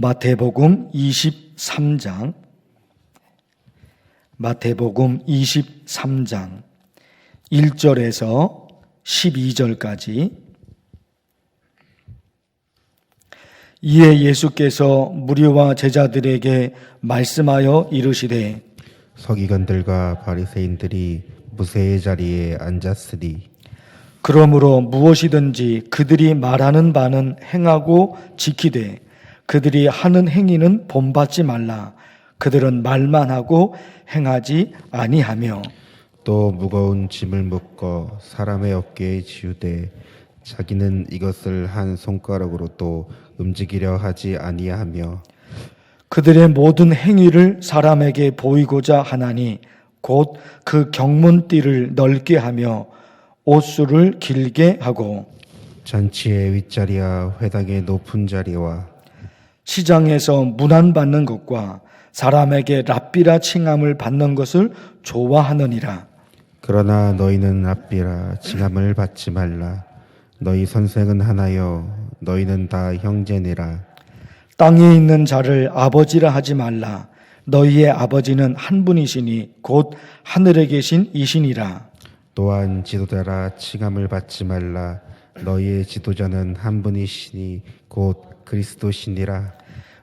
마태복음 23장 1절에서 12절까지. 이에 예수께서 무리와 제자들에게 말씀하여 이르시되 서기관들과 바리새인들이 무새의 자리에 앉았으니 그러므로 무엇이든지 그들이 말하는 바는 행하고 지키되 그들이 하는 행위는 본받지 말라. 그들은 말만 하고 행하지 아니하며 또 무거운 짐을 묶어 사람의 어깨에 지우되 자기는 이것을 한 손가락으로 또 움직이려 하지 아니하며 그들의 모든 행위를 사람에게 보이고자 하나니 곧 그 경문띠를 넓게 하며 옷수를 길게 하고 잔치의 윗자리와 회당의 높은 자리와 시장에서 문안받는 것과 사람에게 랍비라 칭함을 받는 것을 좋아하느니라. 그러나 너희는 랍비라 칭함을 받지 말라. 너희 선생은 하나요 너희는 다 형제니라. 땅에 있는 자를 아버지라 하지 말라. 너희의 아버지는 한 분이시니 곧 하늘에 계신 이시니라. 또한 지도자라 칭함을 받지 말라. 너희의 지도자는 한 분이시니 곧 그리스도시니라.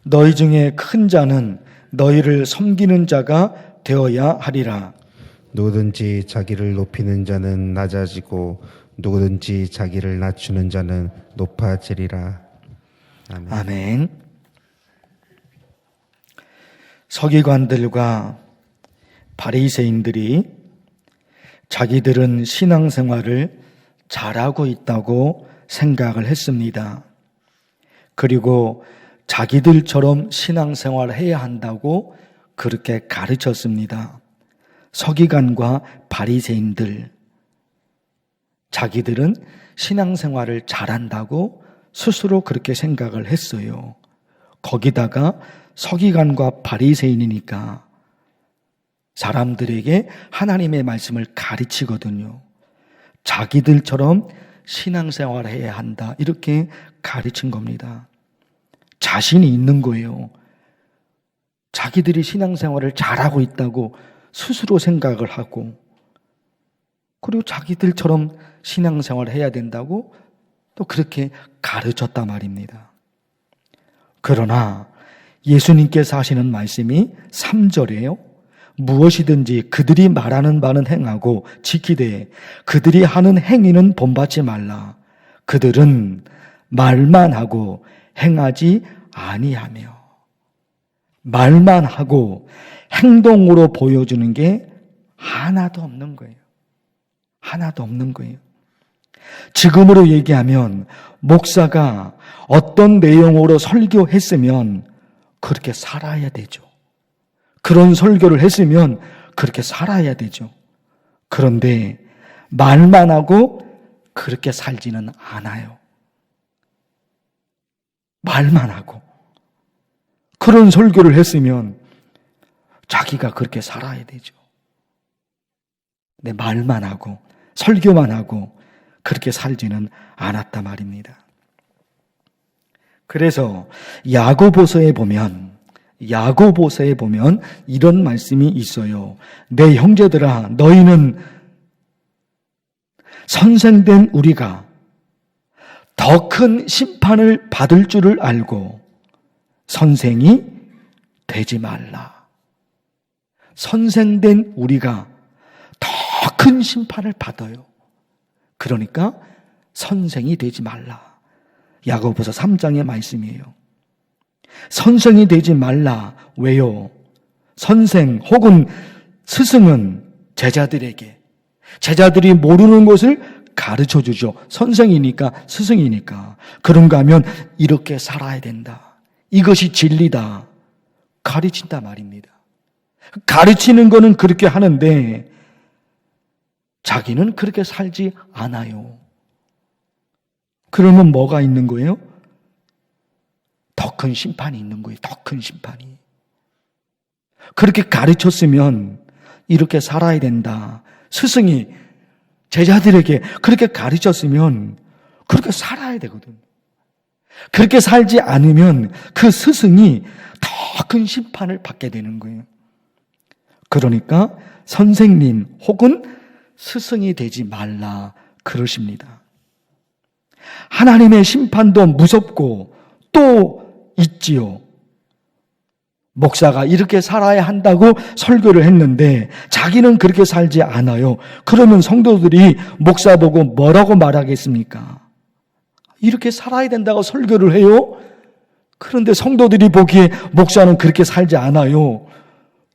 너희 중에 큰 자는 너희를 섬기는 자가 되어야 하리라. 누구든지 자기를 높이는 자는 낮아지고 누구든지 자기를 낮추는 자는 높아지리라. 아멘. 아멘. 서기관들과 바리새인들이 자기들은 신앙생활을 잘하고 있다고 생각을 했습니다. 그리고 자기들처럼 신앙생활을 해야 한다고 그렇게 가르쳤습니다. 서기관과 바리새인들, 자기들은 신앙생활을 잘한다고 스스로 그렇게 생각을 했어요. 거기다가 서기관과 바리새인이니까 사람들에게 하나님의 말씀을 가르치거든요. 자기들처럼 신앙생활을 해야 한다, 이렇게 가르친 겁니다. 자신이 있는 거예요. 자기들이 신앙생활을 잘하고 있다고 스스로 생각을 하고, 그리고 자기들처럼 신앙생활을 해야 된다고 또 그렇게 가르쳤단 말입니다. 그러나 예수님께서 하시는 말씀이 3절이에요. 무엇이든지 그들이 말하는 바는 행하고 지키되 그들이 하는 행위는 본받지 말라. 그들은 말만 하고 행하지 아니하며. 말만 하고 행동으로 보여주는 게 하나도 없는 거예요. 하나도 없는 거예요. 지금으로 얘기하면 목사가 어떤 내용으로 설교했으면 그렇게 살아야 되죠. 그런 설교를 했으면 그렇게 살아야 되죠. 그런데 말만 하고 그렇게 살지는 않아요. 말만 하고 그런 설교를 했으면 자기가 그렇게 살아야 되죠. 근데 말만 하고 설교만 하고 그렇게 살지는 않았단 말입니다. 그래서 야고보서에 보면 이런 말씀이 있어요. 내 형제들아, 너희는 선생된 우리가 더 큰 심판을 받을 줄을 알고 선생이 되지 말라. 선생된 우리가 더 큰 심판을 받아요. 그러니까 선생이 되지 말라. 야고보서 3장의 말씀이에요. 선생이 되지 말라. 왜요? 선생 혹은 스승은 제자들이 모르는 것을 가르쳐 주죠. 선생이니까, 스승이니까. 그런가 하면 이렇게 살아야 된다. 이것이 진리다. 가르친다 말입니다. 가르치는 거는 그렇게 하는데 자기는 그렇게 살지 않아요. 그러면 뭐가 있는 거예요? 더 큰 심판이 있는 거예요. 더 큰 심판이. 그렇게 가르쳤으면 이렇게 살아야 된다. 스승이 제자들에게 그렇게 가르쳤으면 그렇게 살아야 되거든. 그렇게 살지 않으면 그 스승이 더 큰 심판을 받게 되는 거예요. 그러니까 선생님 혹은 스승이 되지 말라 그러십니다. 하나님의 심판도 무섭고 또 있지요. 목사가 이렇게 살아야 한다고 설교를 했는데 자기는 그렇게 살지 않아요. 그러면 성도들이 목사 보고 뭐라고 말하겠습니까? 이렇게 살아야 된다고 설교를 해요? 그런데 성도들이 보기에 목사는 그렇게 살지 않아요.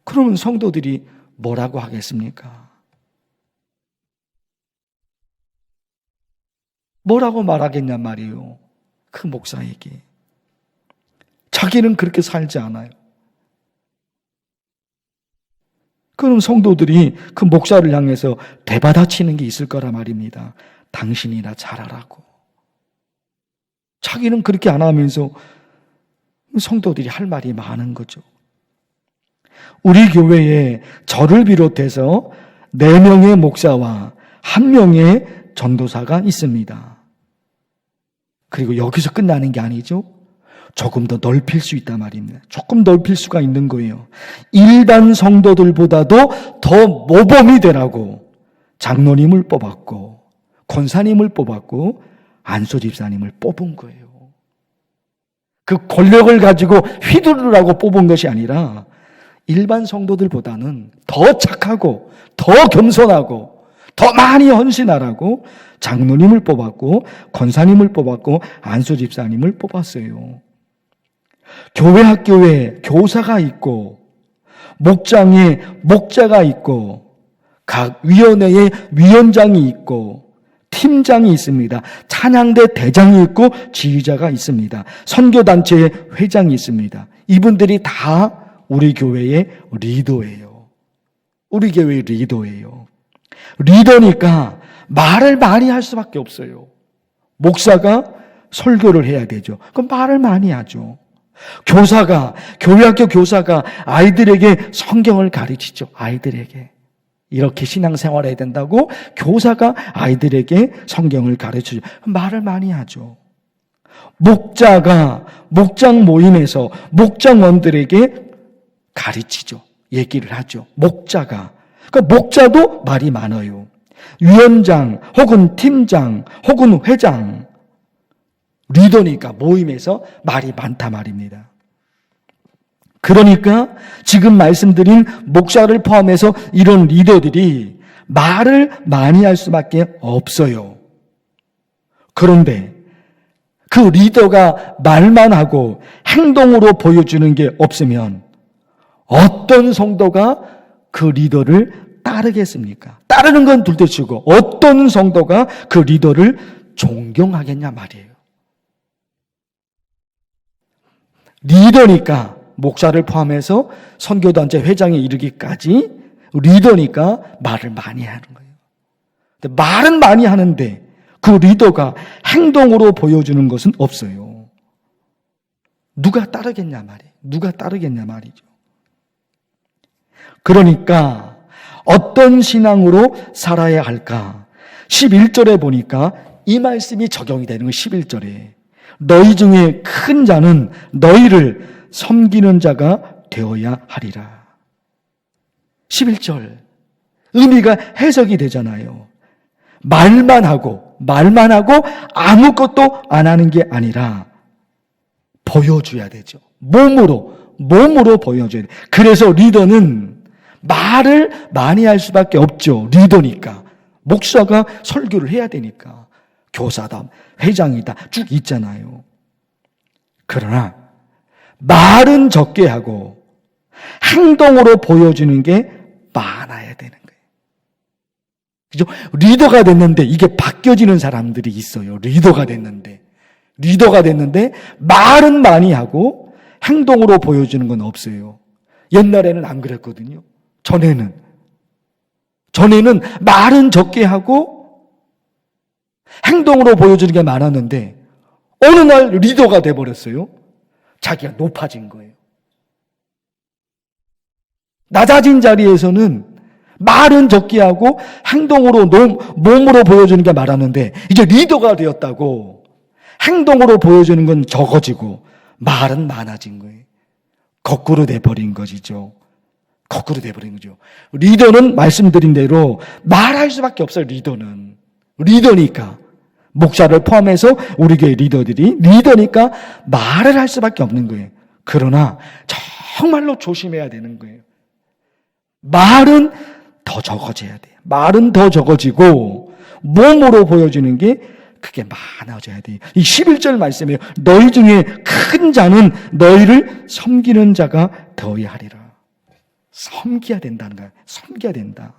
그러면 성도들이 뭐라고 하겠습니까? 뭐라고 말하겠냐 말이에요. 그 목사에게. 자기는 그렇게 살지 않아요. 그럼 성도들이 그 목사를 향해서 대받아치는 게 있을 거라 말입니다. 당신이나 잘하라고. 자기는 그렇게 안 하면서 성도들이 할 말이 많은 거죠. 우리 교회에 저를 비롯해서 4명의 목사와 1명의 전도사가 있습니다. 그리고 여기서 끝나는 게 아니죠. 조금 더 넓힐 수 있단 말입니다. 조금 넓힐 수가 있는 거예요. 일반 성도들보다도 더 모범이 되라고 장로님을 뽑았고 권사님을 뽑았고 안소 집사님을 뽑은 거예요. 그 권력을 가지고 휘두르라고 뽑은 것이 아니라 일반 성도들보다는 더 착하고 더 겸손하고 더 많이 헌신하라고 장로님을 뽑았고 권사님을 뽑았고 안소 집사님을 뽑았어요. 교회 학교에 교사가 있고 목장에 목자가 있고 각 위원회에 위원장이 있고 팀장이 있습니다. 찬양대 대장이 있고 지휘자가 있습니다. 선교단체에 회장이 있습니다. 이분들이 다 우리 교회의 리더예요. 우리 교회의 리더예요. 리더니까 말을 많이 할 수밖에 없어요. 목사가 설교를 해야 되죠. 그럼 말을 많이 하죠. 교사가, 교회학교 교사가 아이들에게 성경을 가르치죠. 아이들에게. 이렇게 신앙생활을 해야 된다고 교사가 아이들에게 성경을 가르치죠. 말을 많이 하죠. 목자가 목장 모임에서 목장원들에게 가르치죠. 얘기를 하죠. 목자가. 그러니까 목자도 말이 많아요. 위원장 혹은 팀장 혹은 회장. 리더니까 모임에서 말이 많다 말입니다. 그러니까 지금 말씀드린 목사를 포함해서 이런 리더들이 말을 많이 할 수밖에 없어요. 그런데 그 리더가 말만 하고 행동으로 보여주는 게 없으면 어떤 성도가 그 리더를 따르겠습니까? 따르는 건 둘째치고 어떤 성도가 그 리더를 존경하겠냐 말이에요. 리더니까 목사를 포함해서 선교단체 회장에 이르기까지 리더니까 말을 많이 하는 거예요. 근데 말은 많이 하는데 그 리더가 행동으로 보여주는 것은 없어요. 누가 따르겠냐 말이에요. 누가 따르겠냐 말이죠. 그러니까 어떤 신앙으로 살아야 할까? 11절에 보니까 이 말씀이 적용이 되는 거예요. 11절에. 너희 중에 큰 자는 너희를 섬기는 자가 되어야 하리라. 11절. 의미가 해석이 되잖아요. 말만 하고 아무것도 안 하는 게 아니라 보여줘야 되죠. 몸으로 보여줘야 돼. 그래서 리더는 말을 많이 할 수밖에 없죠. 리더니까. 목사가 설교를 해야 되니까. 교사다, 회장이다 쭉 있잖아요. 그러나 말은 적게 하고 행동으로 보여주는 게 많아야 되는 거예요. 그죠? 리더가 됐는데 이게 바뀌어지는 사람들이 있어요. 리더가 됐는데 말은 많이 하고 행동으로 보여주는 건 없어요. 옛날에는 안 그랬거든요. 전에는 말은 적게 하고 행동으로 보여주는 게 많았는데 어느 날 리더가 돼버렸어요. 자기가 높아진 거예요. 낮아진 자리에서는 말은 적게 하고 행동으로 몸으로 보여주는 게 많았는데 이제 리더가 되었다고 행동으로 보여주는 건 적어지고 말은 많아진 거예요. 거꾸로 돼버린 것이죠. 거꾸로 돼버린 거죠. 리더는 말씀드린 대로 말할 수밖에 없어요. 리더는. 리더니까. 목사를 포함해서 우리 교회 리더들이 리더니까 말을 할 수밖에 없는 거예요. 그러나 정말로 조심해야 되는 거예요. 말은 더 적어져야 돼요. 말은 더 적어지고 몸으로 보여주는 게 그게 많아져야 돼요. 이 11절 말씀이에요. 너희 중에 큰 자는 너희를 섬기는 자가 되어야 하리라. 섬겨야 된다는 거예요. 섬겨야 된다.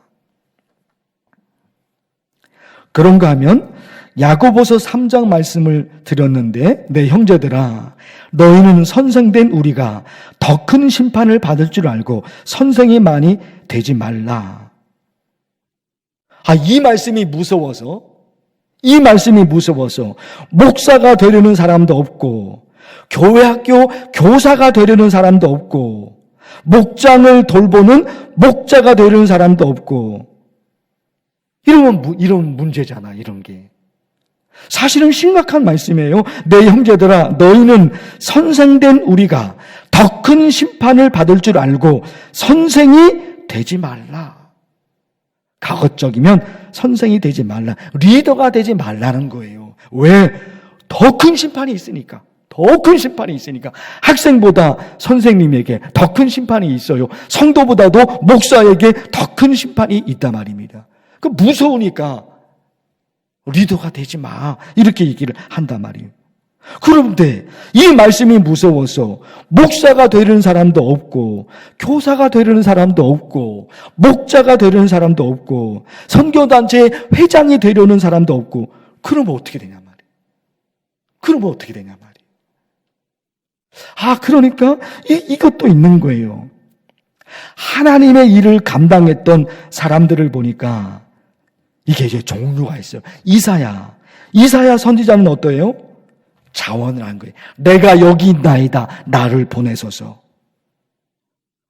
그런가 하면 야고보서 3장 말씀을 드렸는데 내 형제들아 너희는 선생된 우리가 더 큰 심판을 받을 줄 알고 선생이 많이 되지 말라. 이 말씀이 무서워서 목사가 되려는 사람도 없고 교회 학교 교사가 되려는 사람도 없고 목장을 돌보는 목자가 되려는 사람도 없고 이런 문제잖아. 이런 게 사실은 심각한 말씀이에요. 내 형제들아 너희는 선생된 우리가 더 큰 심판을 받을 줄 알고 선생이 되지 말라. 가급적이면 선생이 되지 말라. 리더가 되지 말라는 거예요. 왜? 더 큰 심판이 있으니까. 더 큰 심판이 있으니까. 학생보다 선생님에게 더 큰 심판이 있어요. 성도보다도 목사에게 더 큰 심판이 있단 말입니다. 그 무서우니까 리더가 되지 마. 이렇게 얘기를 한단 말이에요. 그런데 이 말씀이 무서워서 목사가 되려는 사람도 없고 교사가 되려는 사람도 없고 목자가 되려는 사람도 없고 선교단체 회장이 되려는 사람도 없고 그러면 어떻게 되냐 말이에요. 그러니까 이것도 있는 거예요. 하나님의 일을 감당했던 사람들을 보니까 이게 이제 종류가 있어요. 이사야 선지자는 어떠해요? 자원을 한 거예요. 내가 여기 있나이다. 나를 보내소서.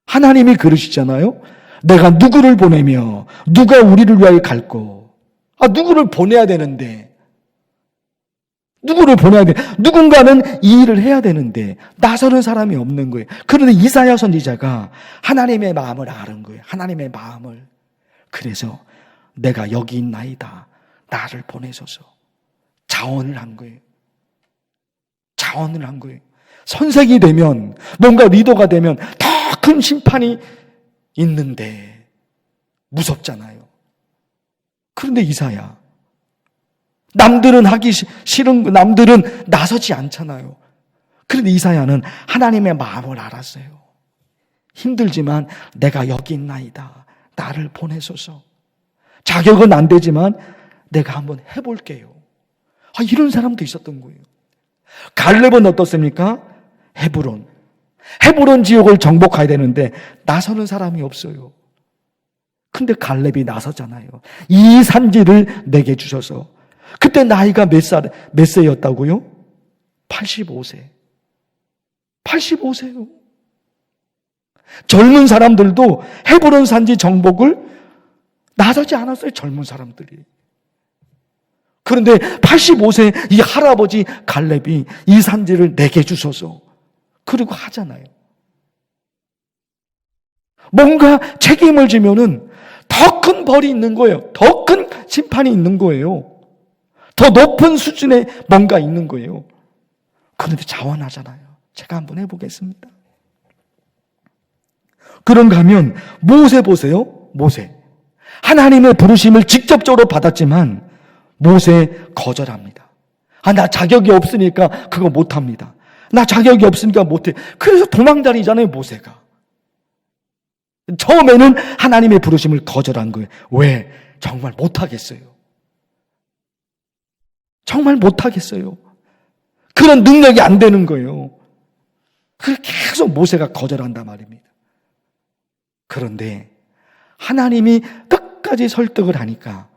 하나님이 그러시잖아요. 내가 누구를 보내며 누가 우리를 위하여 갈고. 누구를 보내야 되는데. 누군가는 이 일을 해야 되는데 나서는 사람이 없는 거예요. 그런데 이사야 선지자가 하나님의 마음을 아는 거예요. 하나님의 마음을. 그래서 내가 여기 있나이다. 나를 보내소서. 자원을 한 거예요. 선생이 되면, 뭔가 리더가 되면 더 큰 심판이 있는데 무섭잖아요. 그런데 이사야, 남들은 하기 싫은, 남들은 나서지 않잖아요. 그런데 이사야는 하나님의 마음을 알았어요. 힘들지만 내가 여기 있나이다. 나를 보내소서. 자격은 안 되지만 내가 한번 해볼게요. 이런 사람도 있었던 거예요. 갈렙은 어떻습니까? 헤브론 지역을 정복해야 되는데 나서는 사람이 없어요. 근데 갈렙이 나서잖아요. 이 산지를 내게 주셔서. 그때 나이가 몇 세였다고요? 85세. 85세요. 젊은 사람들도 헤브론 산지 정복을 나서지 않았어요. 젊은 사람들이. 그런데 85세 이 할아버지 갈렙이 이 산지를 내게 주소서. 그리고 하잖아요. 뭔가 책임을 지면은 더 큰 벌이 있는 거예요. 더 큰 심판이 있는 거예요. 더 높은 수준의 뭔가 있는 거예요. 그런데 자원하잖아요. 제가 한번 해보겠습니다. 그런가 하면 모세 보세요. 모세. 하나님의 부르심을 직접적으로 받았지만 모세 거절합니다. 나 자격이 없으니까 그거 못합니다. 나 자격이 없으니까 못해. 그래서 도망다니잖아요, 모세가. 처음에는 하나님의 부르심을 거절한 거예요. 왜? 정말 못하겠어요. 정말 못하겠어요. 그런 능력이 안 되는 거예요. 그래서 계속 모세가 거절한단 말입니다. 그런데 하나님이 끝까지 설득을 하니까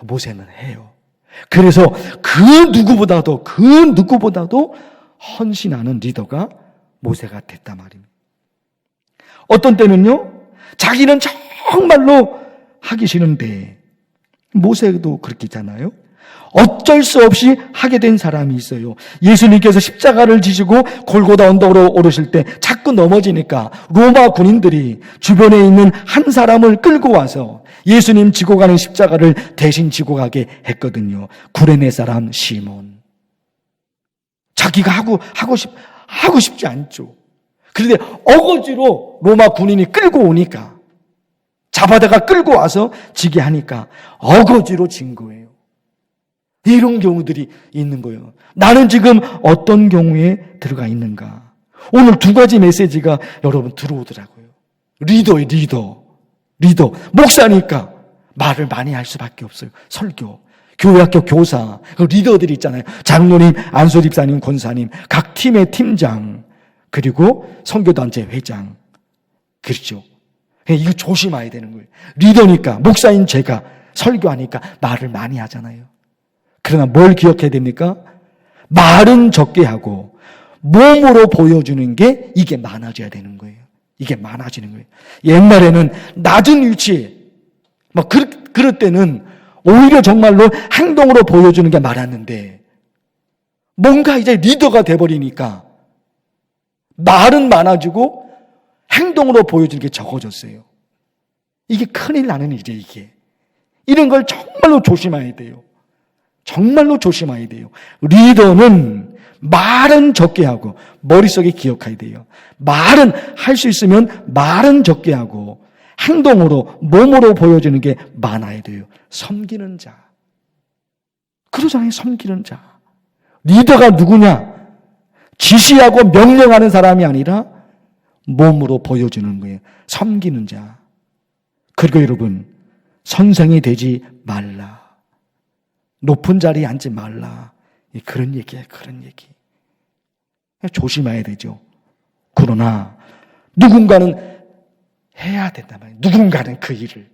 모세는 해요. 그래서 그 누구보다도 헌신하는 리더가 모세가 됐단 말입니다. 어떤 때는요, 자기는 정말로 하기 싫은데, 모세도 그렇게 있잖아요. 어쩔 수 없이 하게 된 사람이 있어요. 예수님께서 십자가를 지시고 골고다 언덕으로 오르실 때 자꾸 넘어지니까 로마 군인들이 주변에 있는 한 사람을 끌고 와서 예수님 지고 가는 십자가를 대신 지고 가게 했거든요. 구레네 사람 시몬. 자기가 하고 싶지 않죠. 그런데 어거지로 로마 군인이 끌고 오니까, 잡아다가 끌고 와서 지게 하니까 어거지로 진 거예요. 이런 경우들이 있는 거예요. 나는 지금 어떤 경우에 들어가 있는가? 오늘 두 가지 메시지가 여러분 들어오더라고요. 리더의 리더. 목사니까 말을 많이 할 수밖에 없어요. 설교, 교회학교 교사, 그 리더들이 있잖아요. 장로님, 안수집사님, 권사님, 각 팀의 팀장, 그리고 선교단체 회장. 그렇죠. 이거 조심해야 되는 거예요. 리더니까, 목사인 제가 설교하니까 말을 많이 하잖아요. 그러나 뭘 기억해야 됩니까? 말은 적게 하고 몸으로 보여주는 게 이게 많아져야 되는 거예요. 이게 많아지는 거예요. 옛날에는 낮은 위치에 그럴 때는 오히려 정말로 행동으로 보여주는 게 많았는데, 뭔가 이제 리더가 돼버리니까 말은 많아지고 행동으로 보여주는 게 적어졌어요. 이게 큰일 나는 일이에요, 이게. 이런 걸 정말로 조심해야 돼요. 정말로 조심해야 돼요. 리더는 말은 적게 하고 머릿속에 기억해야 돼요. 말은 할 수 있으면 말은 적게 하고 행동으로, 몸으로 보여주는 게 많아야 돼요. 섬기는 자. 그러잖아요, 섬기는 자. 리더가 누구냐? 지시하고 명령하는 사람이 아니라 몸으로 보여주는 거예요. 섬기는 자. 그리고 여러분, 선생이 되지 말라. 높은 자리에 앉지 말라. 그런 얘기예요, 그런 얘기. 조심해야 되죠. 그러나 누군가는 해야 된단 말이에요. 누군가는 그 일을.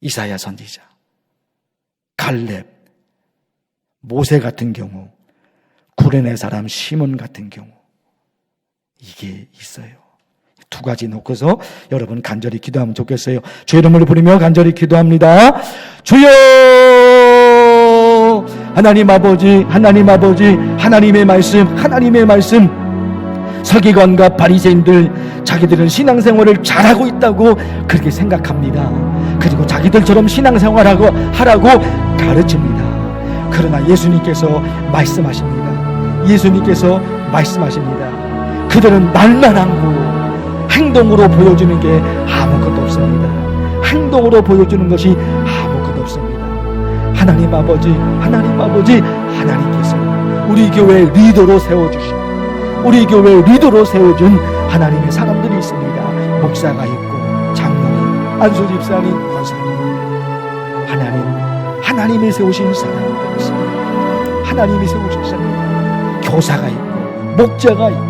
이사야 선지자, 갈렙, 모세 같은 경우, 구레네 사람 시몬 같은 경우, 이게 있어요. 두 가지 놓고서 여러분 간절히 기도하면 좋겠어요. 주의 이름을 부르며 간절히 기도합니다. 주여! 하나님 아버지, 하나님의 말씀, 서기관과 바리새인들, 자기들은 신앙생활을 잘하고 있다고 그렇게 생각합니다. 그리고 자기들처럼 신앙생활하고 하라고 가르칩니다. 그러나 예수님께서 말씀하십니다. 그들은 말만 하고 행동으로 보여주는 게 아무것도 없습니다. 행동으로 보여주는 것이 아무것도 없습니다. 하나님 아버지, 하나님께서 우리 교회 리더로 세워주시고, 우리 교회 리더로 세워준 하나님의 사람들이 있습니다. 목사가 있고, 장로님, 안수집사님, 권사님. 하나님이 세우신 사람들이 있습니다. 하나님이 세우신 사람들. 교사가 있고, 목자가 있고,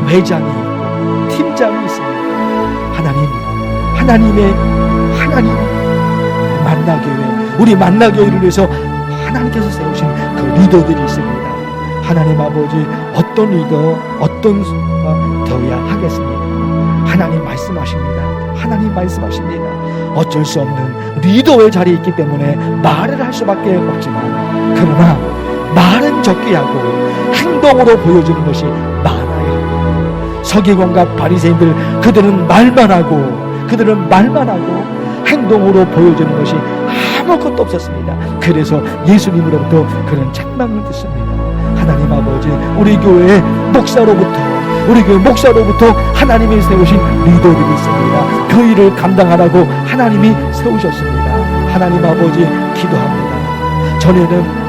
회장이 있고, 팀장이 있습니다. 하나님 만나교회, 우리 만나교회를 위해서 하나님께서 세우신 그 리더들이 있습니다. 하나님 아버지, 어떤 리더, 어떤 수가 되어야 하겠습니까? 하나님 말씀하십니다. 어쩔 수 없는 리더의 자리에 있기 때문에 말을 할 수밖에 없지만, 그러나 말은 적게 하고 행동으로 보여주는 것이 많아야 합니다. 서기관과 바리새인들, 그들은 말만 하고 행동으로 보여주는 것이 아무것도 없었습니다. 그래서 예수님으로부터 그런 책망을 듣습니다. 하나님 아버지, 우리 교회 목사로부터 하나님이 세우신 리더들이 있습니다. 그 일을 감당하라고 하나님이 세우셨습니다. 하나님 아버지, 기도합니다.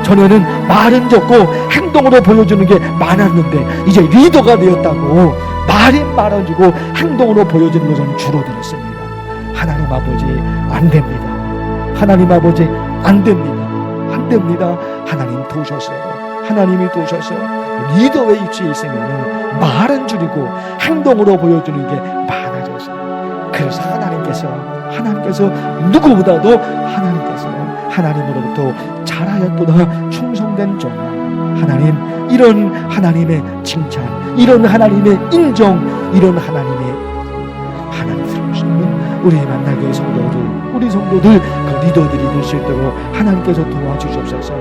전에는 말은 적고 행동으로 보여주는 게 많았는데, 이제 리더가 되었다고 말이 많아지고 행동으로 보여주는 것은 줄어들었습니다. 하나님 아버지, 안 됩니다. 하나님이 도우셔서 리더의 위치에 있으면 말은 줄이고 행동으로 보여주는 게 많아졌어요. 그래서 하나님께서 누구보다도 하나님으로부터 잘하였도다 충성된 종아, 이런 하나님의 칭찬, 이런 하나님의 인정, 이런 하나님의 세우시는 우리 만나교회 성도들, 우리 성도들 그 리더들이 될 수 있도록 하나님께서 도와주시옵소서.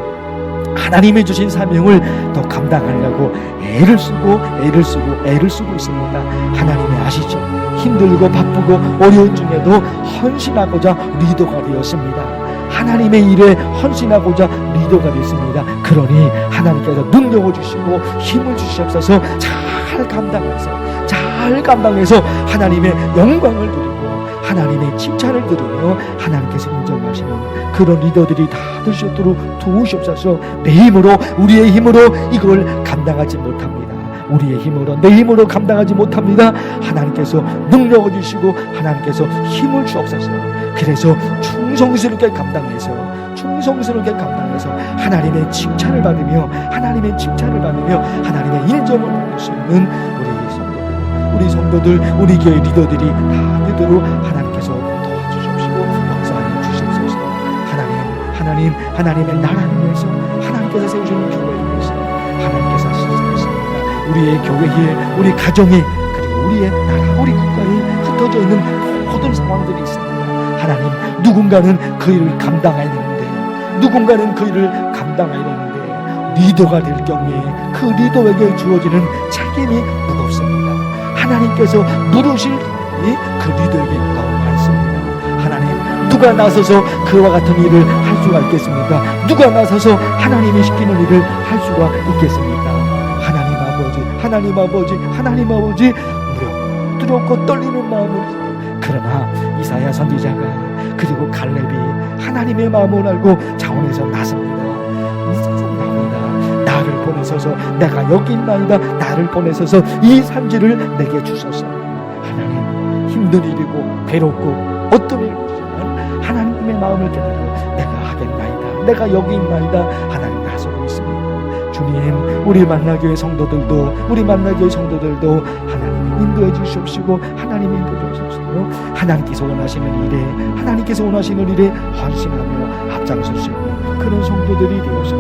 하나님이 주신 사명을 더 감당하려고 애를 쓰고 있습니다. 하나님이 아시죠? 힘들고 바쁘고 어려운 중에도 헌신하고자 리더가 되었습니다. 하나님의 일에 헌신하고자 리더가 됐습니다. 그러니 하나님께서 능력을 주시고 힘을 주시옵소서. 잘 감당해서 하나님의 영광을 누리고 하나님의 칭찬을 들으며 하나님께서 인정하시는 그런 리더들이 다 되시도록 도우시옵소서. 내 힘으로, 우리의 힘으로 이걸 감당하지 못합니다. 우리의 힘으로, 내 힘으로 감당하지 못합니다. 하나님께서 능력을 주시고 하나님께서 힘을 주옵소서. 그래서 충성스럽게 감당해서 하나님의 칭찬을 받으며 하나님의 인정을 받을 수 있는 우리 성도들, 우리 교회 리더들이 다 되도록 하나님께서 도와주십시오. 역사하여 주시옵소서. 하나님의 나라를 위해서, 하나님께서 세우시는 교회를 위해서 하나님께서 하시겠습니다. 우리의 교회에, 우리 가정에, 그리고 우리의 나라, 우리 국가에 흩어져 있는 모든 상황들이 있습니다. 하나님, 누군가는 그 일을 감당해야 되는데 리더가 될 경우에 그 리더에게 주어지는 책임이 무겁습니다. 하나님께서 물으실 일이 그 리더에게 너무 많습니다. 하나님, 누가 나서서 그와 같은 일을 할 수가 있겠습니까? 누가 나서서 하나님이 시키는 일을 할 수가 있겠습니까? 하나님 아버지 두렵고 떨리는 마음으로. 그러나 이사야 선지자가 그리고 갈렙이 하나님의 마음을 알고 자원에서 나섭니다. 나를 보내소서, 내가 여기 있나이다. 나를 보내소서 이 산지를 내게 주소서. 하나님, 힘든 일이고 괴롭고 어떤 일이지만 하나님의 마음을 깨달아 내가 하겠나이다. 내가 여기 있나이다. 하나님 나서고 있습니다. 주님, 우리 만나교회 성도들도 하나님이 인도해 주시옵시고 하나님이 인도해 주시옵시고 하나님께서 원하시는 일에 헌신하며 앞장설 수 있는 그런 성도들이 되어서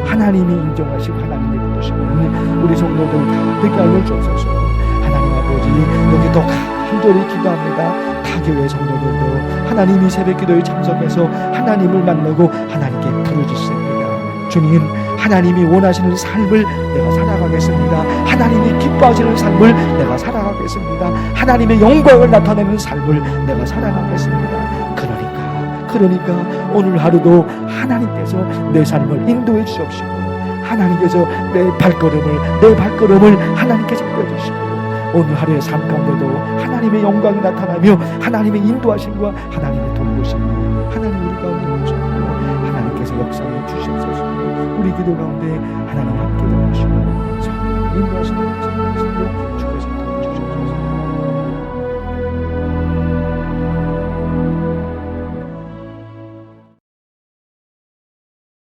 하나님이 인정하시고 하나님이 부르시는 우리 성도들 다 되게 하여 주옵소서. 하나님 아버지, 여기 더 간절히 기도합니다. 타교회 성도들도 하나님이 새벽기도에 참석해서 하나님을 만나고 하나님께 부르짖습니다. 주님, 하나님이 원하시는 삶을 내가 살아가겠습니다. 하나님이 기뻐하시는 삶을 내가 살아가겠습니다. 하나님의 영광을 나타내는 삶을 내가 살아가겠습니다. 그러니까 오늘 하루도 하나님께서 내 삶을 인도해 주시옵시고 하나님께서 내 발걸음을 하나님께서 펴주시고 오늘 하루의 삶 가운데도 하나님의 영광이 나타나며 하나님의 인도하심과 하나님의 돌보심이 하나님 우리 가운데 오시고 하나님께서 역사해 주시옵소서. 우리 기도 가운데 하나님 함께 도와주시고